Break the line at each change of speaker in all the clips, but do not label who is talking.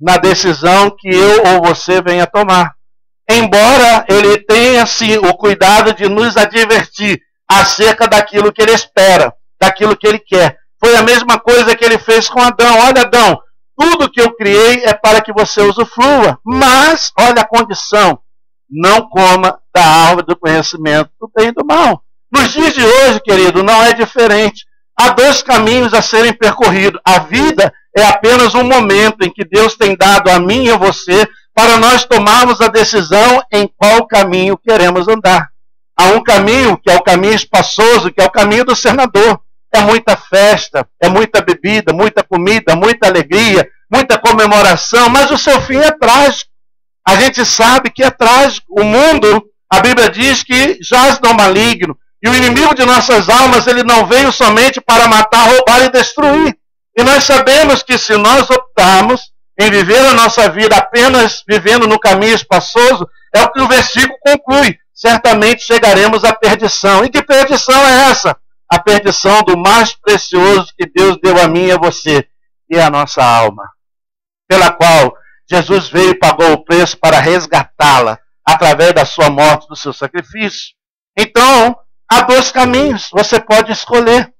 na decisão que eu ou você venha tomar. Embora ele tenha, sim, o cuidado de nos advertir acerca daquilo que ele espera, daquilo que ele quer. Foi a mesma coisa que ele fez com Adão. Olha, Adão, tudo que eu criei é para que você usufrua. Mas, olha a condição, não coma da árvore do conhecimento do bem e do mal. Nos dias de hoje, querido, não é diferente. Há dois caminhos a serem percorridos. A vida é apenas um momento em que Deus tem dado a mim e a você para nós tomarmos a decisão em qual caminho queremos andar. Há um caminho que é o caminho espaçoso, que é o caminho do senador. É muita festa, é muita bebida, muita comida, muita alegria, muita comemoração, mas o seu fim é trágico. A gente sabe que é trágico. O mundo, a Bíblia diz que jaz no maligno. E o inimigo de nossas almas, ele não veio somente para matar, roubar e destruir. E nós sabemos que se nós optarmos em viver a nossa vida apenas vivendo no caminho espaçoso, é o que o versículo conclui. Certamente chegaremos à perdição. E que perdição é essa? A perdição do mais precioso que Deus deu a mim e a você, que é a nossa alma, pela qual Jesus veio e pagou o preço para resgatá-la através da sua morte, do seu sacrifício. Então, há dois caminhos, você pode escolher.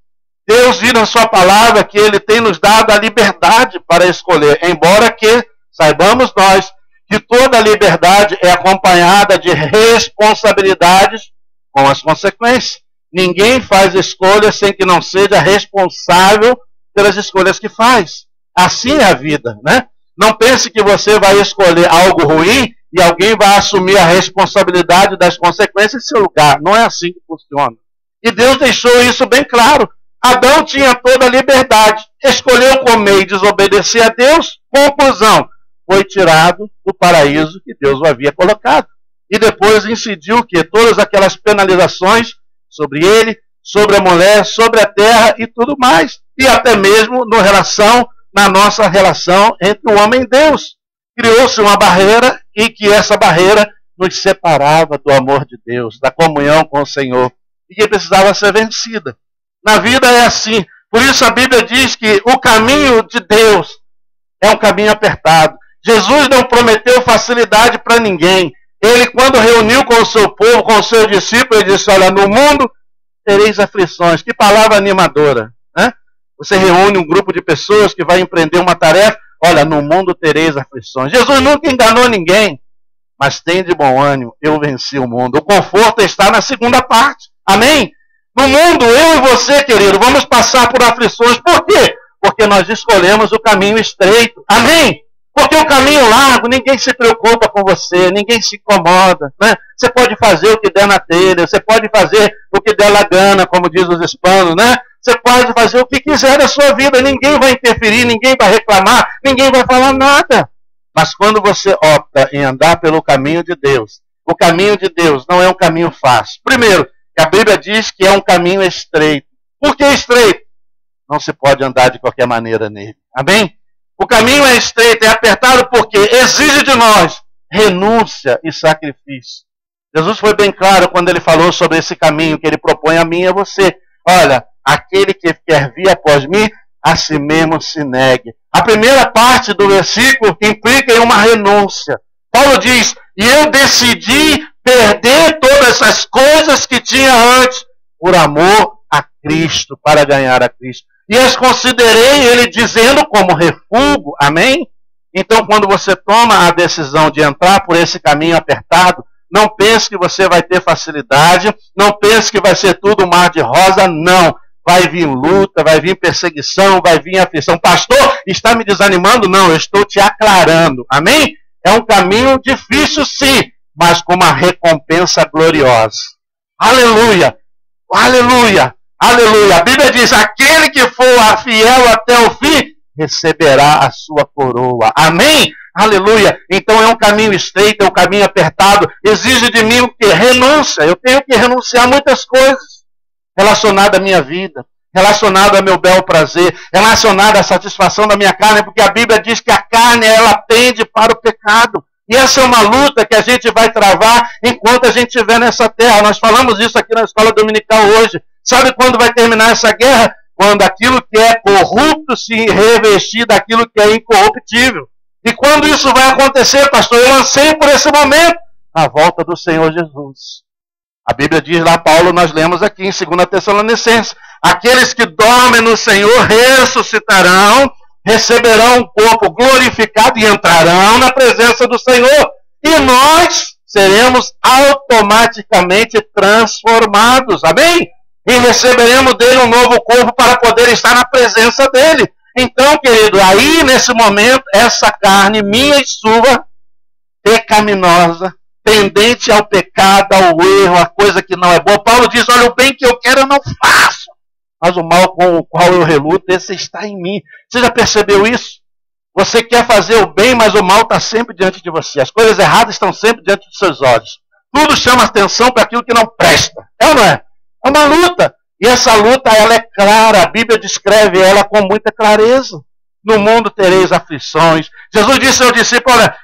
Deus diz na sua palavra que ele tem nos dado a liberdade para escolher, embora que saibamos nós que toda liberdade é acompanhada de responsabilidades com as consequências. Ninguém faz escolha sem que não seja responsável pelas escolhas que faz. Assim é a vida, né? Não pense que você vai escolher algo ruim e alguém vai assumir a responsabilidade das consequências em seu lugar. Não é assim que funciona. E Deus deixou isso bem claro. Adão tinha toda a liberdade, escolheu comer e desobedecer a Deus. Conclusão, foi tirado do paraíso que Deus o havia colocado. E depois incidiu o quê? Todas aquelas penalizações sobre ele, sobre a mulher, sobre a terra e tudo mais. E até mesmo na nossa relação entre o homem e Deus. Criou-se uma barreira e que essa barreira nos separava do amor de Deus, da comunhão com o Senhor, e que precisava ser vencida. Na vida é assim. Por isso a Bíblia diz que o caminho de Deus é um caminho apertado. Jesus não prometeu facilidade para ninguém. Ele, quando reuniu com o seu povo, com os seus discípulos, ele disse, olha, no mundo tereis aflições. Que palavra animadora, né? Você reúne um grupo de pessoas que vai empreender uma tarefa, olha, no mundo tereis aflições. Jesus nunca enganou ninguém, mas tem de bom ânimo, eu venci o mundo. O conforto está na segunda parte, amém? No mundo, eu e você, querido, vamos passar por aflições. Por quê? Porque nós escolhemos o caminho estreito, amém? Porque o caminho largo, ninguém se preocupa com você, ninguém se incomoda, né? Você pode fazer o que der na telha, você pode fazer o que der na gana, como diz os hispanos, né? Você pode fazer o que quiser da sua vida, ninguém vai interferir, ninguém vai reclamar, ninguém vai falar nada. Mas quando você opta em andar pelo caminho de Deus, o caminho de Deus não é um caminho fácil. Primeiro, a Bíblia diz que é um caminho estreito. Por que estreito? Não se pode andar de qualquer maneira nele. Amém? O caminho é estreito, é apertado porque exige de nós renúncia e sacrifício. Jesus foi bem claro quando ele falou sobre esse caminho que ele propõe a mim e a você. Olha, aquele que quer vir após mim, a si mesmo se negue. A primeira parte do versículo implica em uma renúncia. Paulo diz, e eu decidi perder todas as coisas que tinha antes, por amor a Cristo, para ganhar a Cristo. E as considerei, ele dizendo, como refúgio, amém? Então, quando você toma a decisão de entrar por esse caminho apertado, não pense que você vai ter facilidade, não pense que vai ser tudo mar de rosa, não. Vai vir luta, vai vir perseguição, vai vir aflição. Pastor, está me desanimando? Não, eu estou te aclarando, amém? É um caminho difícil, sim, mas com uma recompensa gloriosa. Aleluia! Aleluia! Aleluia! A Bíblia diz, aquele que for fiel até o fim, receberá a sua coroa. Amém? Aleluia! Então é um caminho estreito, é um caminho apertado, exige de mim o que? Renúncia. Eu tenho que renunciar a muitas coisas relacionadas à minha vida, relacionado ao meu bel prazer, relacionado à satisfação da minha carne, porque a Bíblia diz que a carne, ela tende para o pecado. E essa é uma luta que a gente vai travar enquanto a gente estiver nessa terra. Nós falamos isso aqui na escola dominical hoje. Sabe quando vai terminar essa guerra? Quando aquilo que é corrupto se revestir daquilo que é incorruptível. E quando isso vai acontecer, pastor? Eu anseio por esse momento, a volta do Senhor Jesus. A Bíblia diz lá, Paulo, nós lemos aqui em 2 Tessalonicenses, aqueles que dormem no Senhor ressuscitarão, receberão um corpo glorificado e entrarão na presença do Senhor. E nós seremos automaticamente transformados. Amém? E receberemos dele um novo corpo para poder estar na presença dele. Então, querido, aí nesse momento, essa carne minha e sua, pecaminosa, tendente ao pecado, ao erro, a coisa que não é boa. Paulo diz, olha, o bem que eu quero eu não faço, mas o mal com o qual eu reluto, esse está em mim. Você já percebeu isso? Você quer fazer o bem, mas o mal está sempre diante de você. As coisas erradas estão sempre diante dos seus olhos. Tudo chama atenção para aquilo que não presta. É ou não é? É uma luta. E essa luta, ela é clara. A Bíblia descreve ela com muita clareza. No mundo tereis aflições. Jesus disse ao discípulo, olha,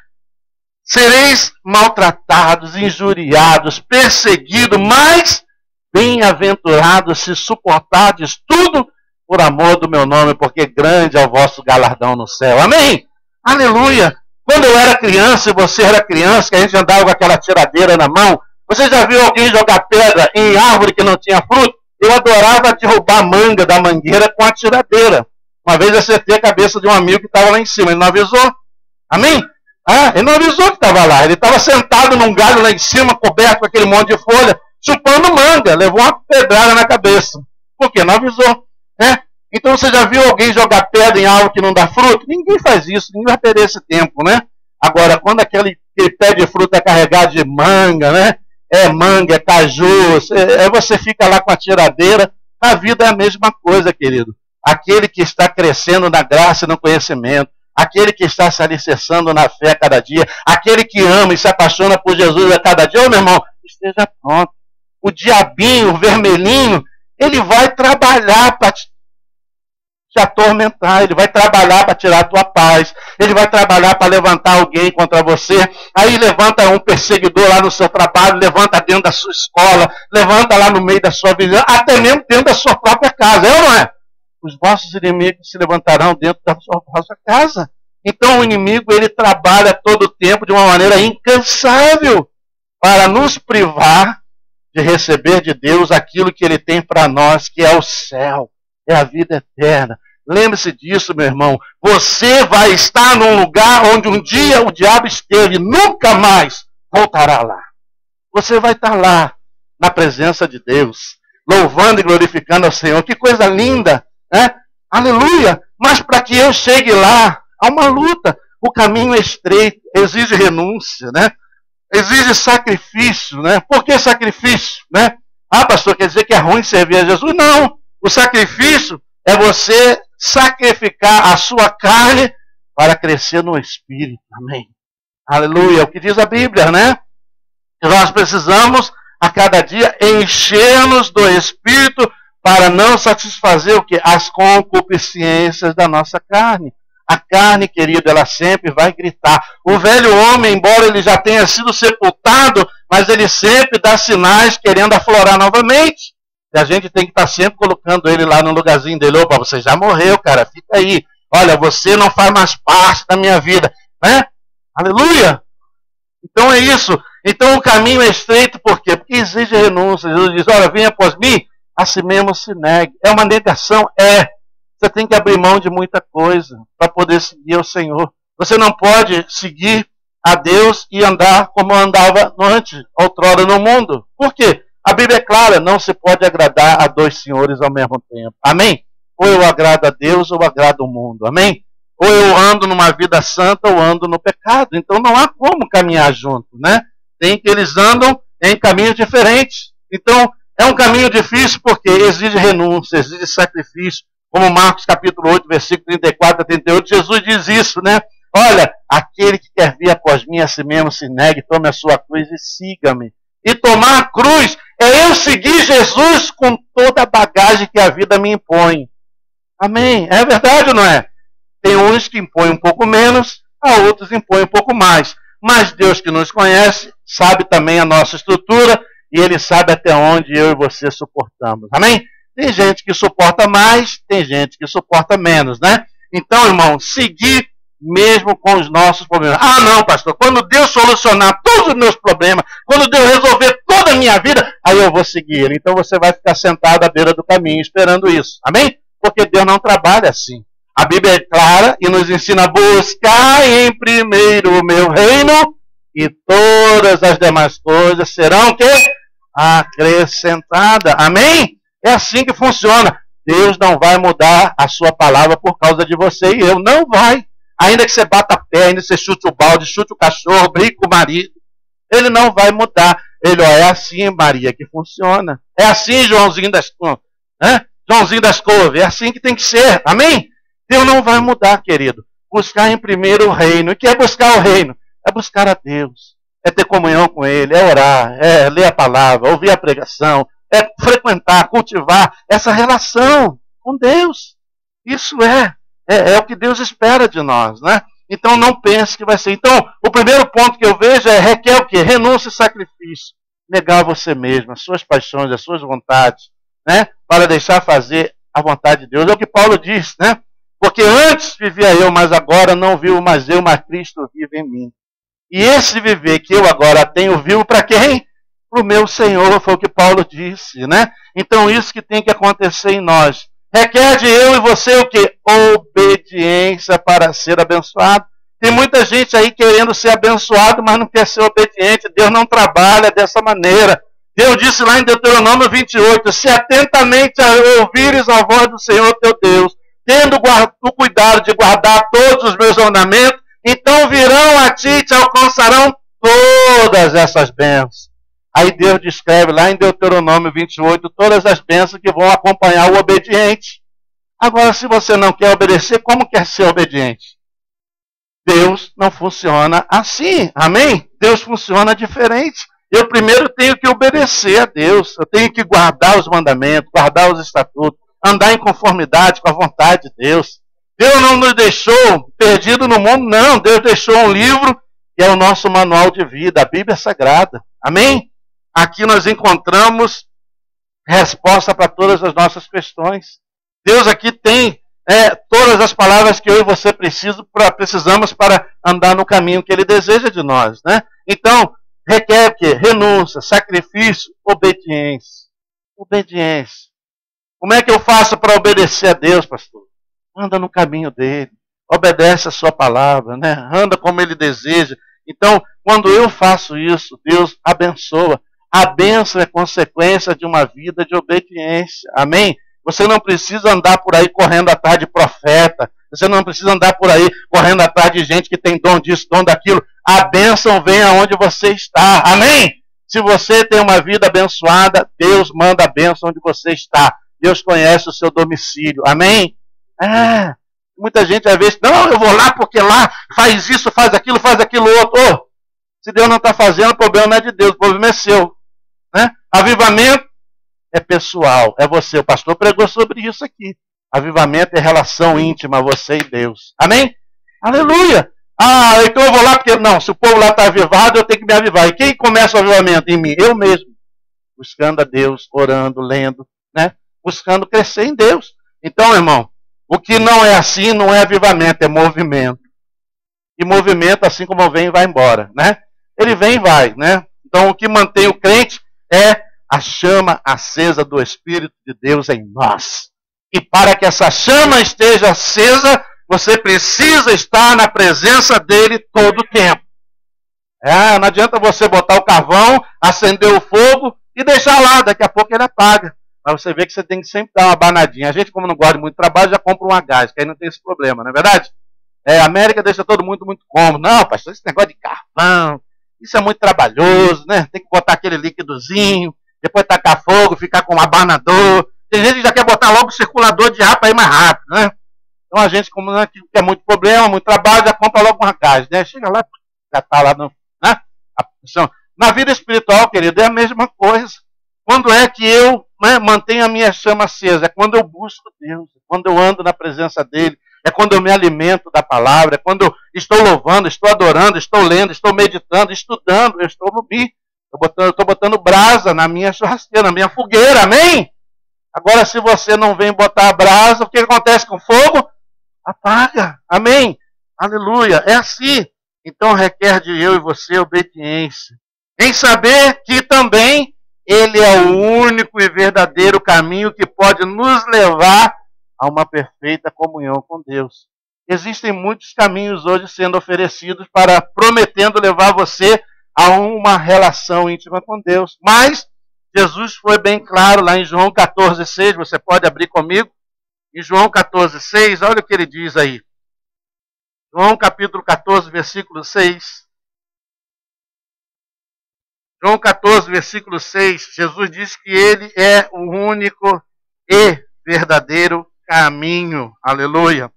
sereis maltratados, injuriados, perseguidos, mas bem-aventurados se suportardes tudo por amor do meu nome, porque grande é o vosso galardão no céu. Amém? Aleluia! Quando eu era criança, e você era criança, que a gente andava com aquela tiradeira na mão, você já viu alguém jogar pedra em árvore que não tinha fruto? Eu adorava derrubar manga da mangueira com a tiradeira. Uma vez acertei a cabeça de um amigo que estava lá em cima, ele não avisou. Amém? Ele não avisou que estava lá. Ele estava sentado num galho lá em cima, coberto com aquele monte de folha, chupando manga. Levou uma pedrada na cabeça. Por quê? Não avisou. Então você já viu alguém jogar pedra em algo que não dá fruto? Ninguém faz isso, ninguém vai perder esse tempo, né? Agora, quando aquele pé de fruta é carregado de manga, né? É manga, é caju, você fica lá com a tiradeira. A vida é a mesma coisa, querido. Aquele que está crescendo na graça e no conhecimento, aquele que está se alicerçando na fé a cada dia, aquele que ama e se apaixona por Jesus a cada dia, meu irmão, esteja pronto. O diabinho, o vermelhinho, ele vai trabalhar para te atormentar, ele vai trabalhar para tirar a tua paz, ele vai trabalhar para levantar alguém contra você, aí levanta um perseguidor lá no seu trabalho, levanta dentro da sua escola, levanta lá no meio da sua vizinhança, até mesmo dentro da sua própria casa, é ou não é? Os vossos inimigos se levantarão dentro da sua casa. Então o inimigo, ele trabalha todo o tempo de uma maneira incansável para nos privar de receber de Deus aquilo que ele tem para nós, que é o céu, é a vida eterna. Lembre-se disso, meu irmão. Você vai estar num lugar onde um dia o diabo esteve, nunca mais voltará lá. Você vai estar lá, na presença de Deus, louvando e glorificando ao Senhor. Que coisa linda, né? Aleluia! Mas para que eu chegue lá, há uma luta. O caminho é estreito, exige renúncia, né? Exige sacrifício, né? Por que sacrifício, né? Pastor, quer dizer que é ruim servir a Jesus? Não. O sacrifício é você sacrificar a sua carne para crescer no Espírito. Amém. Aleluia. É o que diz a Bíblia, né? Que nós precisamos a cada dia encher-nos do Espírito para não satisfazer o que? As concupiscências da nossa carne. A carne, querido, ela sempre vai gritar. O velho homem, embora ele já tenha sido sepultado, mas ele sempre dá sinais querendo aflorar novamente. E a gente tem que estar sempre colocando ele lá no lugarzinho dele. Opa, você já morreu, cara, fica aí. Olha, você não faz mais parte da minha vida. Né? Aleluia! Então é isso. Então o caminho é estreito, por quê? Porque exige renúncia. Jesus diz, olha, venha após mim, a si mesmo se negue. É uma negação? É. Você tem que abrir mão de muita coisa para poder seguir ao Senhor. Você não pode seguir a Deus e andar como andava antes, outrora no mundo. Por quê? A Bíblia é clara, não se pode agradar a dois senhores ao mesmo tempo. Amém? Ou eu agrado a Deus ou eu agrado o mundo. Amém? Ou eu ando numa vida santa ou ando no pecado. Então não há como caminhar junto, né? Tem que eles andam em caminhos diferentes. Então é um caminho difícil porque exige renúncia, exige sacrifício. Como Marcos capítulo 8, versículo 34 a 38, Jesus diz isso, né? Olha, aquele que quer vir após mim, a si mesmo se negue, tome a sua cruz e siga-me. E tomar a cruz é eu seguir Jesus com toda a bagagem que a vida me impõe. Amém? É verdade ou não é? Tem uns que impõem um pouco menos, a outros impõem um pouco mais. Mas Deus que nos conhece, sabe também a nossa estrutura, e Ele sabe até onde eu e você suportamos. Amém? Tem gente que suporta mais, tem gente que suporta menos, né? Então, irmão, seguir mesmo com os nossos problemas. Ah, não, pastor, quando Deus solucionar todos os meus problemas, quando Deus resolver toda a minha vida, aí eu vou seguir Ele. Então você vai ficar sentado à beira do caminho esperando isso. Amém? Porque Deus não trabalha assim. A Bíblia é clara e nos ensina a buscar em primeiro o meu reino e todas as demais coisas serão o quê? Acrescentadas. Amém? É assim que funciona. Deus não vai mudar a sua palavra por causa de você e eu. Não vai. Ainda que você bata a pé, ainda que você chute o balde, chute o cachorro, brigue com o marido. Ele não vai mudar. Ele, ó, é assim, Maria, que funciona. É assim, Joãozinho das Couves. Né? Joãozinho das Couves. É assim que tem que ser. Amém? Deus não vai mudar, querido. Buscar em primeiro o reino. O que é buscar o reino? É buscar a Deus. É ter comunhão com Ele. É orar. É ler a palavra. Ouvir a pregação. É frequentar, cultivar essa relação com Deus. Isso é o que Deus espera de nós, né? Então não pense que vai ser. Então, o primeiro ponto que eu vejo requer o quê? Renúncia e sacrifício. Negar você mesmo, as suas paixões, as suas vontades, né? Para deixar fazer a vontade de Deus. É o que Paulo diz, né? Porque antes vivia eu, mas agora não vivo mais eu, mas Cristo vive em mim. E esse viver que eu agora tenho, vivo para quem? Para o meu Senhor, foi o que Paulo disse, né? Então isso que tem que acontecer em nós. Requer de eu e você o quê? Obediência para ser abençoado. Tem muita gente aí querendo ser abençoado, mas não quer ser obediente. Deus não trabalha dessa maneira. Deus disse lá em Deuteronômio 28, se atentamente ouvires a voz do Senhor teu Deus, tendo o cuidado de guardar todos os meus mandamentos, então virão a ti e te alcançarão todas essas bênçãos. Aí Deus descreve lá em Deuteronômio 28 todas as bênçãos que vão acompanhar o obediente. Agora, se você não quer obedecer, como quer ser obediente? Deus não funciona assim, amém? Deus funciona diferente. Eu primeiro tenho que obedecer a Deus, eu tenho que guardar os mandamentos, guardar os estatutos, andar em conformidade com a vontade de Deus. Deus não nos deixou perdido no mundo, não. Deus deixou um livro que é o nosso manual de vida, a Bíblia Sagrada. Amém? Aqui nós encontramos resposta para todas as nossas questões. Deus aqui tem todas as palavras que eu e você precisamos para andar no caminho que Ele deseja de nós, né? Então, requer o quê? Renúncia, sacrifício, obediência. Obediência. Como é que eu faço para obedecer a Deus, pastor? Anda no caminho dele. Obedece a sua palavra, né? Anda como Ele deseja. Então, quando eu faço isso, Deus abençoa. A bênção é consequência de uma vida de obediência. Amém? Você não precisa andar por aí correndo atrás de profeta. Você não precisa andar por aí correndo atrás de gente que tem dom disso, dom daquilo. A bênção vem aonde você está. Amém? Se você tem uma vida abençoada, Deus manda a bênção onde você está. Deus conhece o seu domicílio. Amém? Muita gente às vezes, não, eu vou lá porque lá faz isso, faz aquilo outro. Oh, se Deus não está fazendo, o problema não é de Deus, o problema é seu. Né? Avivamento é pessoal, é você. O pastor pregou sobre isso aqui. Avivamento é relação íntima, você e Deus. Amém? Aleluia! Ah, então eu vou lá porque... Não, se o povo lá está avivado, eu tenho que me avivar. E quem começa o avivamento? Em mim? Eu mesmo. Buscando a Deus, orando, lendo, né? Buscando crescer em Deus. Então, irmão, o que não é assim não é avivamento, é movimento. E movimento, assim como vem, vai embora, né? Ele vem e vai, né? Então, o que mantém o crente é a chama acesa do Espírito de Deus em nós. E para que essa chama esteja acesa, você precisa estar na presença dele todo o tempo. Não adianta você botar o carvão, acender o fogo e deixar lá, daqui a pouco ele apaga. Mas você vê que você tem que sempre dar uma banadinha. A gente, como não gosta de muito trabalho, já compra um gás, que aí não tem esse problema, não é verdade? A América deixa todo mundo muito cômodo. Não, pastor, esse negócio de carvão, isso é muito trabalhoso, né? Tem que botar aquele líquidozinho, depois tacar fogo, ficar com um abanador. Tem gente que já quer botar logo o circulador de ar para ir mais rápido, né? Então a gente, como não quer muito problema, muito trabalho, já compra logo uma gás, né? Chega lá, já está lá, né? Na vida espiritual, querido, é a mesma coisa. Quando é que eu mantenho a minha chama acesa? É quando eu busco Deus, é quando eu ando na presença dele, é quando eu me alimento da palavra, é quando eu estou louvando, estou adorando, estou lendo, estou meditando, estudando, eu estou botando brasa na minha churrasqueira, na minha fogueira, amém? Agora, se você não vem botar a brasa, o que acontece com o fogo? Apaga, amém? Aleluia. É assim. Então requer de eu e você obediência. Em saber que também Ele é o único e verdadeiro caminho que pode nos levar a uma perfeita comunhão com Deus. Existem muitos caminhos hoje sendo oferecidos para prometendo levar você a uma relação íntima com Deus. Mas Jesus foi bem claro lá em João 14,6. Você pode abrir comigo? Em João 14,6, olha o que ele diz aí. João capítulo 14, versículo 6. João 14, versículo 6, Jesus diz que ele é o único e verdadeiro caminho. Aleluia.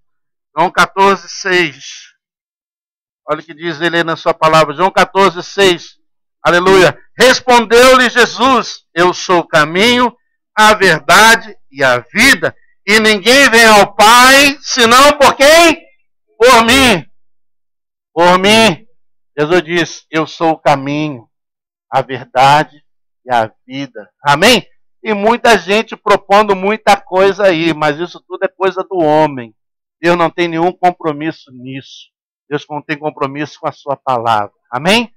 João 14, 6. Olha o que diz ele na sua palavra. João 14, 6. Aleluia. Respondeu-lhe Jesus: eu sou o caminho, a verdade e a vida. E ninguém vem ao Pai, senão por quem? Por mim. Por mim. Jesus diz: eu sou o caminho, a verdade e a vida. Amém? E muita gente propondo muita coisa aí, mas isso tudo é coisa do homem. Deus não tem nenhum compromisso nisso. Deus não tem compromisso com a sua palavra. Amém?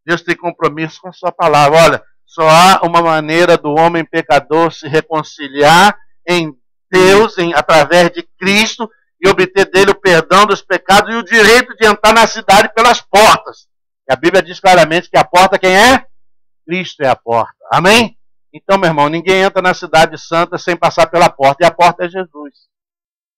Deus tem compromisso com a sua palavra. Olha, só há uma maneira do homem pecador se reconciliar em Deus, através de Cristo, e obter dele o perdão dos pecados e o direito de entrar na cidade pelas portas. E a Bíblia diz claramente que a porta quem é? Cristo é a porta. Amém? Então, meu irmão, ninguém entra na cidade santa sem passar pela porta. E a porta é Jesus.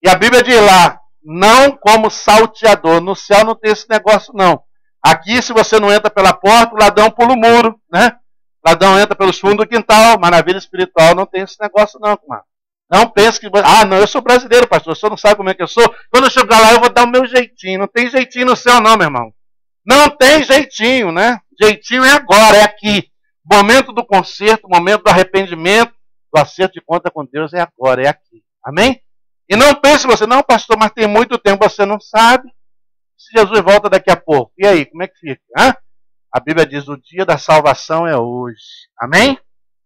E a Bíblia diz lá, não como salteador. No céu não tem esse negócio, não. Aqui, se você não entra pela porta, o ladrão pula o muro, né? O ladrão entra pelos fundos do quintal. Mas na vida espiritual não tem esse negócio, não, mano. Não pense que... Ah, não, eu sou brasileiro, pastor. O senhor não sabe como é que eu sou. Quando eu chegar lá, eu vou dar o meu jeitinho. Não tem jeitinho no céu, não, meu irmão. Não tem jeitinho, né? Jeitinho é agora, é aqui. O momento do conserto, o momento do arrependimento, do acerto de conta com Deus é agora, é aqui. Amém? E não pense você, não, pastor, mas tem muito tempo, você não sabe. Se Jesus volta daqui a pouco, e aí, como é que fica? Hã? A Bíblia diz, o dia da salvação é hoje. Amém?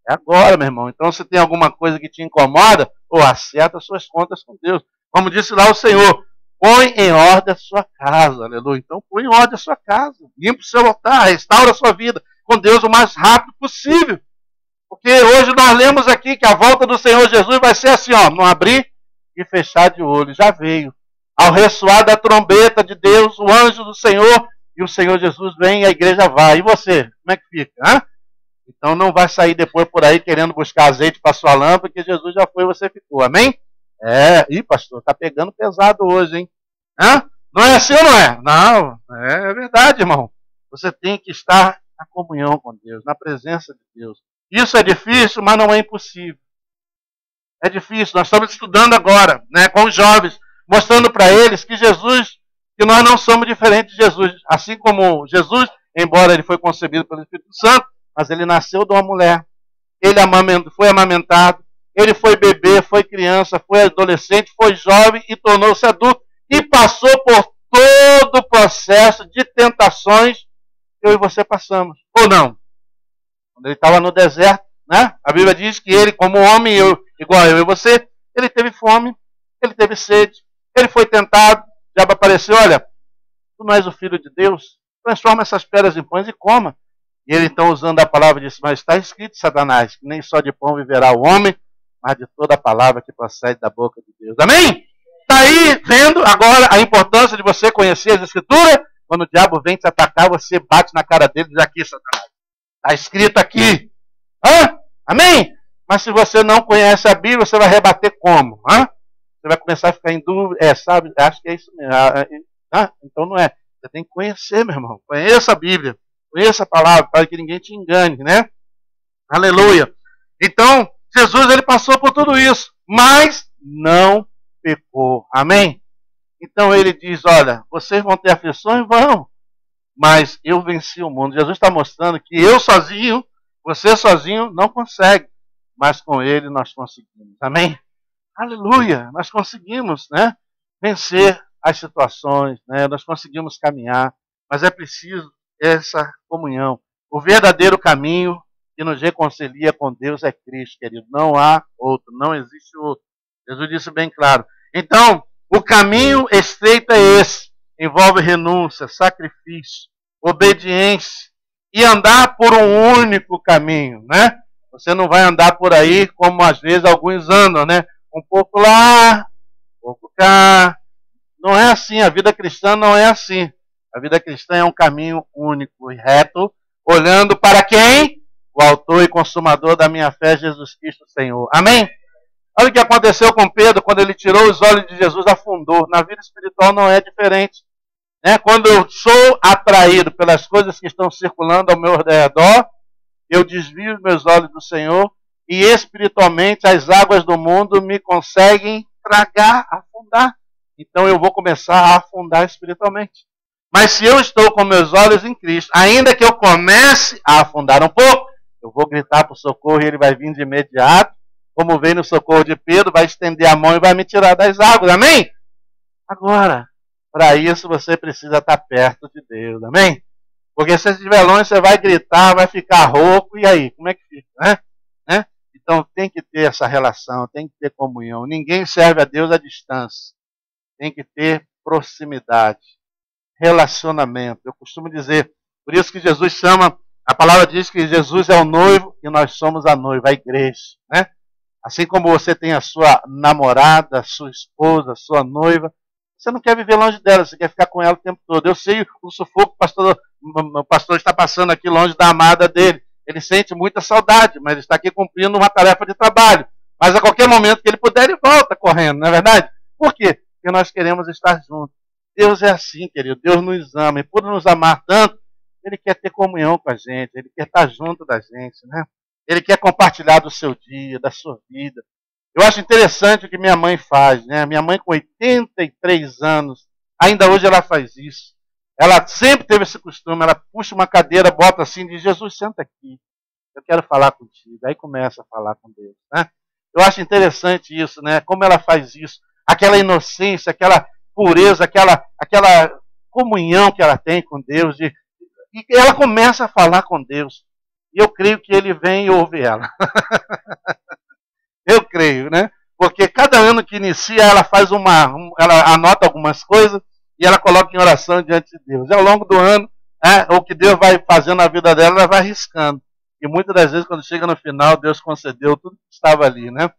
É agora, meu irmão. Então, se tem alguma coisa que te incomoda, acerta suas contas com Deus. Como disse lá o Senhor, põe em ordem a sua casa, aleluia. Então, põe em ordem a sua casa, limpa o seu altar, restaura a sua vida com Deus o mais rápido possível. Porque hoje nós lemos aqui que a volta do Senhor Jesus vai ser assim, ó, não abrir e fechar de olho. Já veio. Ao ressoar da trombeta de Deus, o anjo do Senhor, e o Senhor Jesus vem e a igreja vai. E você? Como é que fica? Hã? Então não vai sair depois por aí querendo buscar azeite para sua lâmpada, porque Jesus já foi e você ficou. Amém? Ih, pastor, tá pegando pesado hoje, hein? Hã? Não é assim ou não é? Não, é verdade, irmão. Você tem que estar na comunhão com Deus, na presença de Deus. Isso é difícil, mas não é impossível. É difícil. Nós estamos estudando agora, né, com os jovens, mostrando para eles que Jesus, que nós não somos diferentes de Jesus. Assim como Jesus, embora ele foi concebido pelo Espírito Santo, mas ele nasceu de uma mulher. Ele foi amamentado, ele foi bebê, foi criança, foi adolescente, foi jovem e tornou-se adulto. E passou por todo o processo de tentações que eu e você passamos. Ou não? Quando ele estava no deserto, né? A Bíblia diz que ele, como homem, igual eu e você, ele teve fome, ele teve sede, ele foi tentado, o diabo apareceu, olha, tu não és o Filho de Deus, transforma essas pedras em pães e coma. E ele então, usando a palavra, disse, mas está escrito, Satanás, que nem só de pão viverá o homem, mas de toda a palavra que procede da boca de Deus. Amém? Está aí vendo agora a importância de você conhecer as Escrituras? Quando o diabo vem te atacar, você bate na cara dele e diz, aqui, Satanás, está escrito aqui. Hã? Amém? Mas se você não conhece a Bíblia, você vai rebater como? Hã? Você vai começar a ficar em dúvida. Sabe? Acho que é isso mesmo. Então não é. Você tem que conhecer, meu irmão. Conheça a Bíblia. Conheça a palavra, para que ninguém te engane, né? Aleluia. Então, Jesus, ele passou por tudo isso, mas não pecou. Amém? Então ele diz, olha, vocês vão ter aflições? Vão. Mas eu venci o mundo. Jesus está mostrando que eu sozinho, você sozinho, não consegue. Mas com ele nós conseguimos. Amém? Aleluia! Nós conseguimos, né, vencer as situações, né? Nós conseguimos caminhar. Mas é preciso essa comunhão. O verdadeiro caminho que nos reconcilia com Deus é Cristo, querido. Não há outro, não existe outro. Jesus disse bem claro. Então, o caminho estreito é esse. envolve renúncia, sacrifício, obediência e andar por um único caminho, né? Você não vai andar por aí como às vezes alguns andam, né? Um pouco lá, um pouco cá. Não é assim, a vida cristã não é assim. A vida cristã é um caminho único e reto, olhando para quem? O autor e consumador da minha fé, Jesus Cristo, Senhor. Amém? Olha o que aconteceu com Pedro quando ele tirou os olhos de Jesus, afundou. Na vida espiritual não é diferente. Né? Quando eu sou atraído pelas coisas que estão circulando ao meu redor, eu desvio os meus olhos do Senhor e espiritualmente as águas do mundo me conseguem tragar, afundar. Então eu vou começar a afundar espiritualmente. Mas se eu estou com meus olhos em Cristo, ainda que eu comece a afundar um pouco, eu vou gritar para o socorro e ele vai vir de imediato. Como veio no socorro de Pedro, vai estender a mão e vai me tirar das águas. Amém? Agora, para isso você precisa estar perto de Deus. Amém? Porque se você estiver longe, você vai gritar, vai ficar rouco. E aí? Como é que fica? Né? Então tem que ter essa relação, tem que ter comunhão. Ninguém serve a Deus à distância. Tem que ter proximidade, relacionamento. Eu costumo dizer, por isso que Jesus chama, a palavra diz que Jesus é o noivo e nós somos a noiva, a igreja. Né? Assim como você tem a sua namorada, a sua esposa, a sua noiva, você não quer viver longe dela, você quer ficar com ela o tempo todo. Eu sei o sufoco que o pastor está passando aqui longe da amada dele. Ele sente muita saudade, mas ele está aqui cumprindo uma tarefa de trabalho. Mas a qualquer momento que ele puder, ele volta correndo, não é verdade? Por quê? Porque nós queremos estar juntos. Deus é assim, querido. Deus nos ama. E por nos amar tanto, Ele quer ter comunhão com a gente. Ele quer estar junto da gente, né? Ele quer compartilhar do seu dia, da sua vida. Eu acho interessante o que minha mãe faz, né? Minha mãe com 83 anos, ainda hoje ela faz isso. Ela sempre teve esse costume, ela puxa uma cadeira, bota assim, diz, Jesus, senta aqui. Eu quero falar contigo. Aí começa a falar com Deus, né? Eu acho interessante isso, né? Como ela faz isso. Aquela inocência, aquela pureza, aquela comunhão que ela tem com Deus. E ela começa a falar com Deus. E eu creio que ele vem e ouve ela. Eu creio, né? Porque cada ano que inicia, ela faz ela anota algumas coisas e ela coloca em oração diante de Deus. E ao longo do ano, o que Deus vai fazendo na vida dela, ela vai riscando. E muitas das vezes, quando chega no final, Deus concedeu tudo que estava ali, né?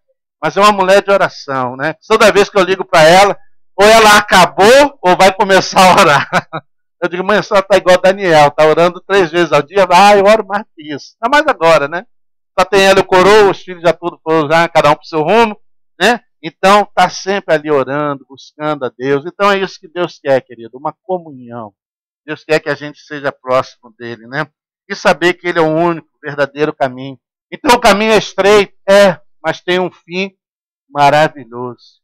Mas é uma mulher de oração, né? Toda vez que eu ligo para ela, ou ela acabou, ou vai começar a orar. Eu digo, mãe, a senhora está igual a Daniel, está orando 3 vezes ao dia. Eu oro mais que isso. Ainda mais agora, né? Só tem ela e o coroa, os filhos já tudo foram já, cada um para o seu rumo, né? Então, está sempre ali orando, buscando a Deus. Então, é isso que Deus quer, querido, uma comunhão. Deus quer que a gente seja próximo dele, né? E saber que ele é o único, verdadeiro caminho. Então, o caminho é estreito, mas tem um fim maravilhoso.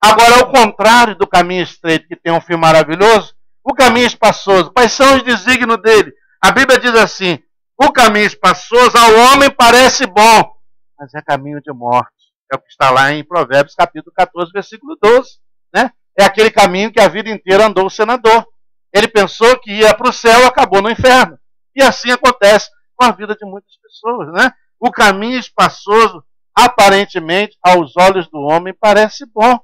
Agora, ao contrário do caminho estreito, que tem um fim maravilhoso, o caminho espaçoso, quais são os desígnios dele? A Bíblia diz assim, o caminho espaçoso ao homem parece bom, mas é caminho de morte. É o que está lá em Provérbios, capítulo 14, versículo 12. Né? É aquele caminho que a vida inteira andou o senador. Ele pensou que ia para o céu e acabou no inferno. E assim acontece com a vida de muitas pessoas. Né? O caminho espaçoso, aparentemente, aos olhos do homem, parece bom,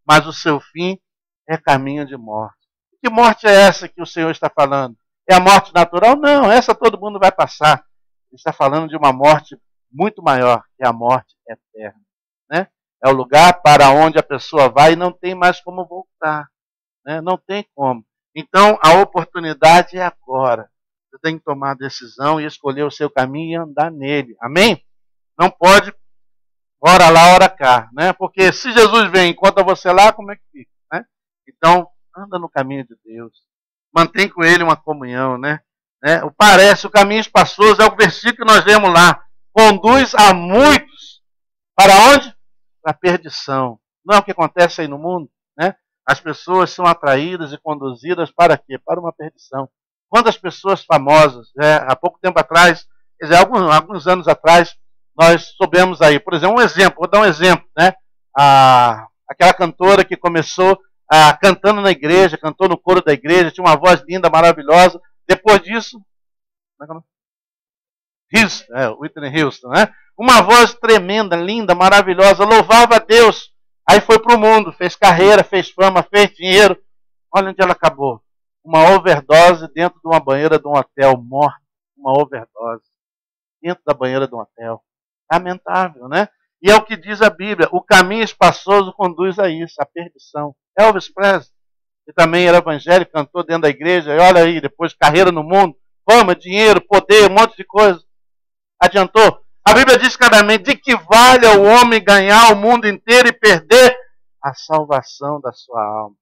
mas o seu fim é caminho de morte. Que morte é essa que o Senhor está falando? É a morte natural? Não, essa todo mundo vai passar. Ele está falando de uma morte muito maior, que é a morte eterna. Né? É o lugar para onde a pessoa vai e não tem mais como voltar. Né? Não tem como. Então, a oportunidade é agora. Você tem que tomar a decisão e escolher o seu caminho e andar nele. Amém? Não pode, ora lá, ora cá. Né? Porque se Jesus vem e encontra você lá, como é que fica? Né? Então, anda no caminho de Deus. Mantém com ele uma comunhão. Né? O caminho espaçoso, é o versículo que nós lemos lá. Conduz a muitos para onde? Para a perdição. Não é o que acontece aí no mundo? Né? As pessoas são atraídas e conduzidas para quê? Para uma perdição. Quantas pessoas famosas, há pouco tempo atrás, quer dizer, alguns anos atrás, nós soubemos aí, por exemplo, vou dar um exemplo, né? Aquela cantora que começou cantando na igreja, cantou no coro da igreja, tinha uma voz linda, maravilhosa. Depois disso, Whitney Houston, né? Uma voz tremenda, linda, maravilhosa, louvava a Deus. Aí foi para o mundo, fez carreira, fez fama, fez dinheiro. Olha onde ela acabou. uma overdose dentro de uma banheira de um hotel, morto, uma overdose, dentro da banheira de um hotel. Lamentável, né? E é o que diz a Bíblia, o caminho espaçoso conduz a isso, a perdição. Elvis Presley, que também era evangélico, cantou dentro da igreja, e olha aí, depois carreira no mundo, fama, dinheiro, poder, um monte de coisa. Adiantou? A Bíblia diz claramente, de que vale ao homem ganhar o mundo inteiro e perder a salvação da sua alma.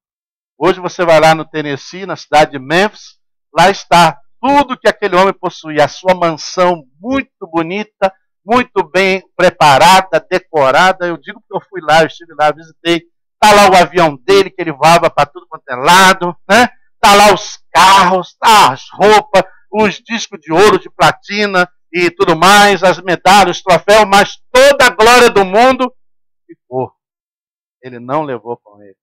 Hoje você vai lá no Tennessee, na cidade de Memphis, lá está tudo que aquele homem possuía, a sua mansão muito bonita, muito bem preparada, decorada. Eu digo porque eu fui lá, eu estive lá, visitei. Está lá o avião dele, que ele voava para tudo quanto é lado, né? Está lá os carros, está as roupas, os discos de ouro, de platina e tudo mais, as medalhas, os troféus, mas toda a glória do mundo ficou. Ele não levou com ele.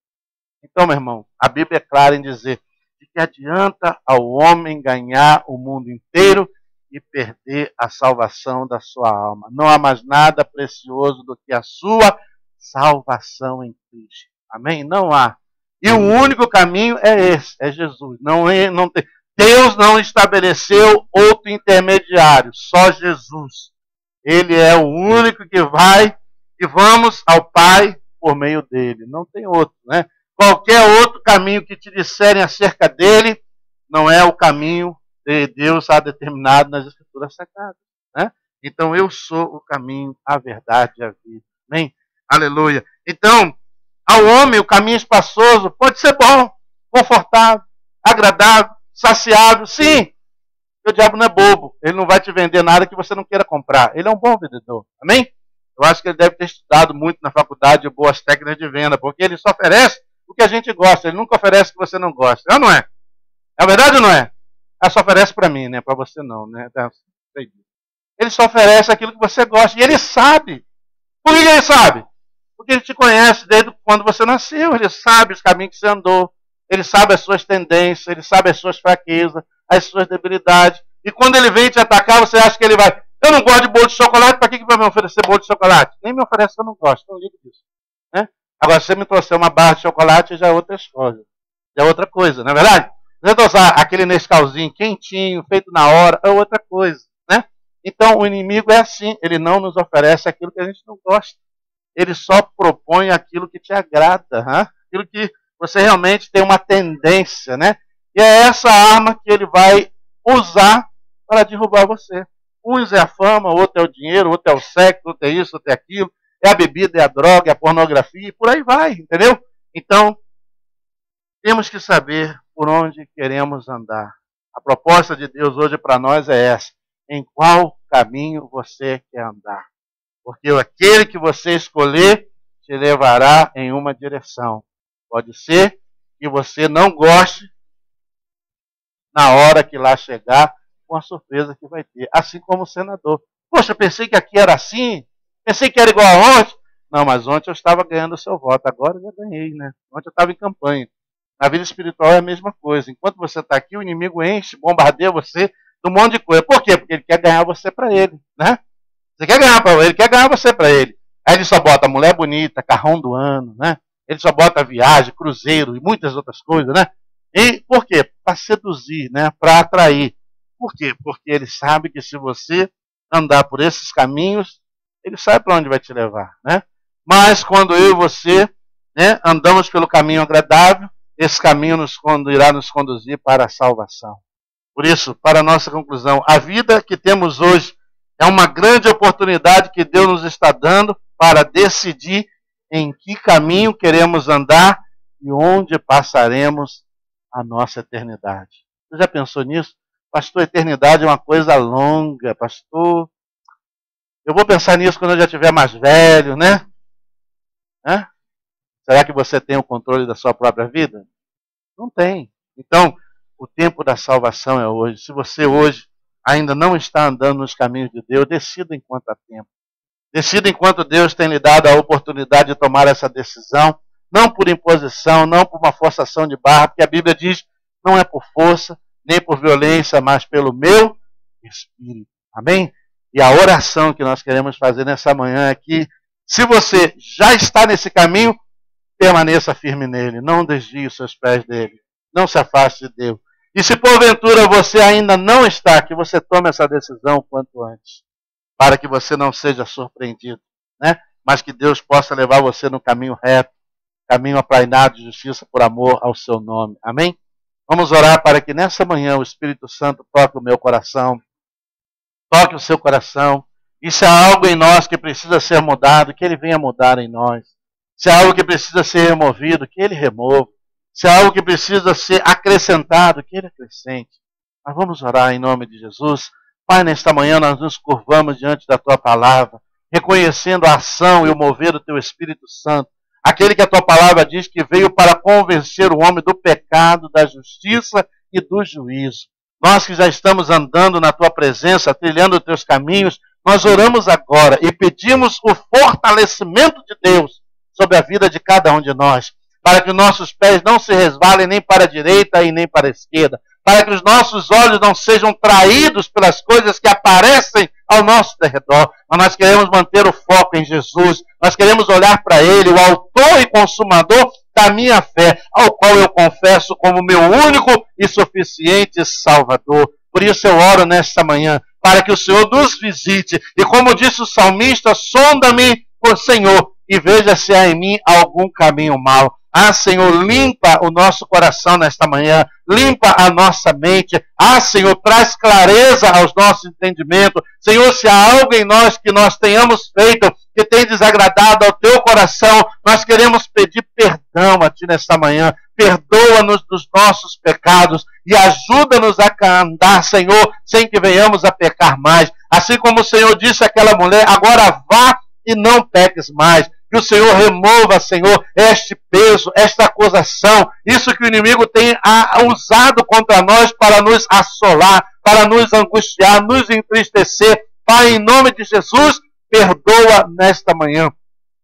Então, meu irmão, a Bíblia é clara em dizer de que adianta ao homem ganhar o mundo inteiro e perder a salvação da sua alma. Não há mais nada precioso do que a sua salvação em Cristo. Amém? Não há. E o único caminho é esse, é Jesus. Não tem. Deus não estabeleceu outro intermediário, só Jesus. Ele é o único que vai e vamos ao Pai por meio dele. Não tem outro, né? Qualquer outro caminho que te disserem acerca dele não é o caminho de Deus a determinado nas Escrituras Sagradas, né? Então eu sou o caminho, a verdade e a vida. Amém? Aleluia. Então, ao homem o caminho espaçoso pode ser bom, confortável, agradável, saciável, sim. O diabo não é bobo. Ele não vai te vender nada que você não queira comprar. Ele é um bom vendedor. Amém? Eu acho que ele deve ter estudado muito na faculdade de boas técnicas de venda, porque ele só oferece o que a gente gosta. Ele nunca oferece o que você não gosta. É ou não é? É verdade ou não é? Ela só oferece para mim, né? Para você não, né? Ele só oferece aquilo que você gosta. E ele sabe. Por que ele sabe? Porque ele te conhece desde quando você nasceu. Ele sabe os caminhos que você andou. Ele sabe as suas tendências. Ele sabe as suas fraquezas, as suas debilidades. E quando ele vem te atacar, você acha que ele vai... Eu não gosto de bolo de chocolate, para que vai me oferecer bolo de chocolate? Nem me oferece, eu não gosto. Não ligo disso. Né? Agora, se você me trouxer uma barra de chocolate, já é outra coisa. Já é outra coisa, não é verdade? Se você trouxer aquele Nescauzinho quentinho, feito na hora, é outra coisa. Né? Então, o inimigo é assim. Ele não nos oferece aquilo que a gente não gosta. Ele só propõe aquilo que te agrada. Hein? Aquilo que você realmente tem uma tendência. Né? E é essa arma que ele vai usar para derrubar você. Uns é a fama, outro é o dinheiro, outro é o sexo, outro é isso, outro é aquilo. É a bebida, é a droga, é a pornografia, e por aí vai, entendeu? Então, temos que saber por onde queremos andar. A proposta de Deus hoje para nós é essa. Em qual caminho você quer andar? Porque aquele que você escolher te levará em uma direção. Pode ser que você não goste na hora que lá chegar, com a surpresa que vai ter. Assim como o senador. Poxa, pensei que aqui era assim, pensei que era igual a ontem. Não, mas ontem eu estava ganhando o seu voto, agora eu já ganhei, né? Ontem eu estava em campanha. Na vida espiritual é a mesma coisa. Enquanto você está aqui, o inimigo enche, bombardeia você de um monte de coisa. Por quê? Porque ele quer ganhar você para ele, né? Você quer ganhar para ele, ele quer ganhar você para ele. Aí ele só bota mulher bonita, carrão do ano, né? Ele só bota viagem, cruzeiro e muitas outras coisas, né? E por quê? Para seduzir, né? Para atrair. Por quê? Porque ele sabe que se você andar por esses caminhos, ele sabe para onde vai te levar, né? Mas quando eu e você, né, andamos pelo caminho agradável, esse caminho irá nos conduzir para a salvação. Por isso, para a nossa conclusão, a vida que temos hoje é uma grande oportunidade que Deus nos está dando para decidir em que caminho queremos andar e onde passaremos a nossa eternidade. Você já pensou nisso? Pastor, eternidade é uma coisa longa, pastor. Eu vou pensar nisso quando eu já estiver mais velho, né? Será que você tem o controle da sua própria vida? Não tem. Então, o tempo da salvação é hoje. Se você hoje ainda não está andando nos caminhos de Deus, decida enquanto há tempo. Decida enquanto Deus tem lhe dado a oportunidade de tomar essa decisão, não por imposição, não por uma forçação de barra, porque a Bíblia diz, não é por força, nem por violência, mas pelo meu Espírito. Amém? E a oração que nós queremos fazer nessa manhã é que, se você já está nesse caminho, permaneça firme nele, não desvie os seus pés dele, não se afaste de Deus. E se porventura você ainda não está, que você tome essa decisão o quanto antes, para que você não seja surpreendido, né? Mas que Deus possa levar você no caminho reto, caminho aplainado de justiça por amor ao seu nome. Amém? Vamos orar para que nessa manhã o Espírito Santo toque o meu coração, toque o seu coração. E se há algo em nós que precisa ser mudado, que Ele venha mudar em nós. Se há algo que precisa ser removido, que Ele remova. Se há algo que precisa ser acrescentado, que Ele acrescente. Mas vamos orar em nome de Jesus. Pai, nesta manhã nós nos curvamos diante da Tua palavra, reconhecendo a ação e o mover do Teu Espírito Santo. Aquele que a Tua palavra diz que veio para convencer o homem do pecado, da justiça e do juízo. Nós que já estamos andando na Tua presença, trilhando os Teus caminhos, nós oramos agora e pedimos o fortalecimento de Deus sobre a vida de cada um de nós, para que nossos pés não se resvalem nem para a direita e nem para a esquerda, para que os nossos olhos não sejam traídos pelas coisas que aparecem ao nosso redor. Mas nós queremos manter o foco em Jesus, nós queremos olhar para Ele, o autor e consumador da minha fé, ao qual eu confesso como meu único e suficiente Salvador. Por isso eu oro nesta manhã, para que o Senhor nos visite, e como disse o salmista, sonda-me, ó Senhor, e veja se há em mim algum caminho mau. Ah, Senhor, limpa o nosso coração nesta manhã, limpa a nossa mente. Ah, Senhor, traz clareza aos nossos entendimentos. Senhor, se há algo em nós que nós tenhamos feito que tem desagradado ao Teu coração, nós queremos pedir perdão a Ti nesta manhã. Perdoa-nos dos nossos pecados e ajuda-nos a andar, Senhor, sem que venhamos a pecar mais. Assim como o Senhor disse àquela mulher, agora vá e não peques mais. Que o Senhor remova, Senhor, este peso, esta acusação, isso que o inimigo tem usado contra nós para nos assolar, para nos angustiar, nos entristecer. Pai, em nome de Jesus, perdoa nesta manhã.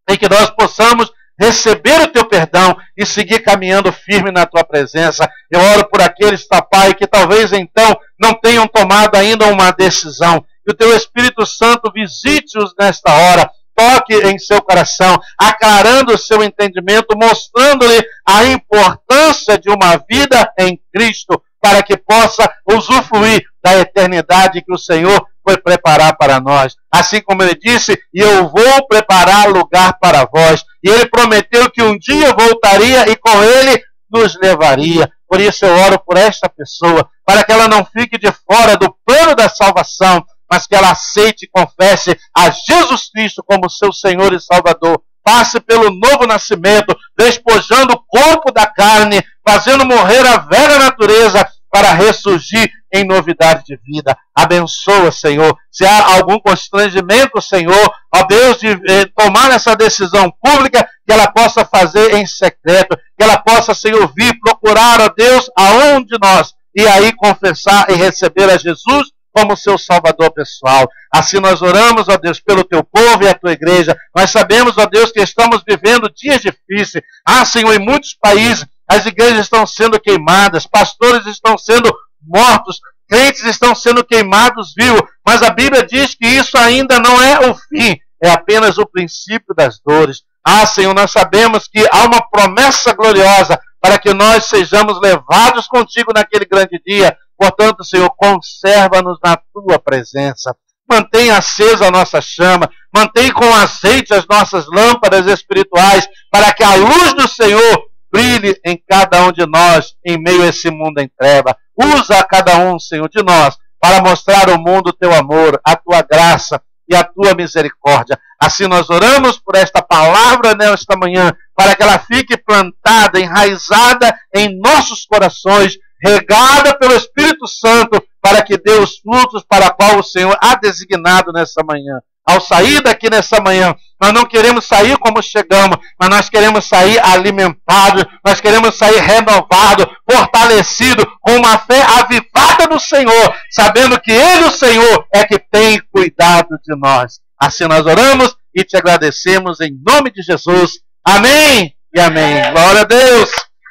E que nós possamos receber o Teu perdão e seguir caminhando firme na Tua presença. Eu oro por aqueles, Pai, que talvez então não tenham tomado ainda uma decisão. Que o Teu Espírito Santo visite-os nesta hora, toque em seu coração, aclarando o seu entendimento, mostrando-lhe a importância de uma vida em Cristo, para que possa usufruir da eternidade que o Senhor foi preparar para nós. Assim como Ele disse, e eu vou preparar lugar para vós. E Ele prometeu que um dia voltaria e com Ele nos levaria. Por isso eu oro por esta pessoa, para que ela não fique de fora do plano da salvação, mas que ela aceite e confesse a Jesus Cristo como seu Senhor e Salvador. Passe pelo novo nascimento, despojando o corpo da carne, fazendo morrer a velha natureza para ressurgir em novidade de vida. Abençoa, Senhor. Se há algum constrangimento, Senhor, ó Deus, de tomar essa decisão pública, que ela possa fazer em secreto, que ela possa, Senhor, vir procurar, ó Deus, aonde nós, e aí confessar e receber a Jesus como seu Salvador pessoal. Assim nós oramos, ó Deus, pelo Teu povo e a Tua igreja. Nós sabemos, ó Deus, que estamos vivendo dias difíceis. Ah, Senhor, em muitos países as igrejas estão sendo queimadas, pastores estão sendo mortos, crentes estão sendo queimados vivos. Mas a Bíblia diz que isso ainda não é o fim, é apenas o princípio das dores. Ah, Senhor, nós sabemos que há uma promessa gloriosa para que nós sejamos levados contigo naquele grande dia. Portanto, Senhor, conserva-nos na Tua presença. Mantenha acesa a nossa chama. Mantenha com azeite as nossas lâmpadas espirituais, para que a luz do Senhor brilhe em cada um de nós, em meio a esse mundo em treva. Usa a cada um, Senhor, de nós, para mostrar ao mundo o Teu amor, a Tua graça e a Tua misericórdia. Assim nós oramos por esta palavra nesta manhã, para que ela fique plantada, enraizada em nossos corações, regada pelo Espírito Santo, para que dê os frutos para qual o Senhor há designado nessa manhã. Ao sair daqui nessa manhã, nós não queremos sair como chegamos, mas nós queremos sair alimentados, nós queremos sair renovados, fortalecidos, com uma fé avivada no Senhor, sabendo que Ele, o Senhor, é que tem cuidado de nós. Assim nós oramos e te agradecemos em nome de Jesus. Amém e amém. Glória a Deus.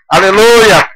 Aleluia.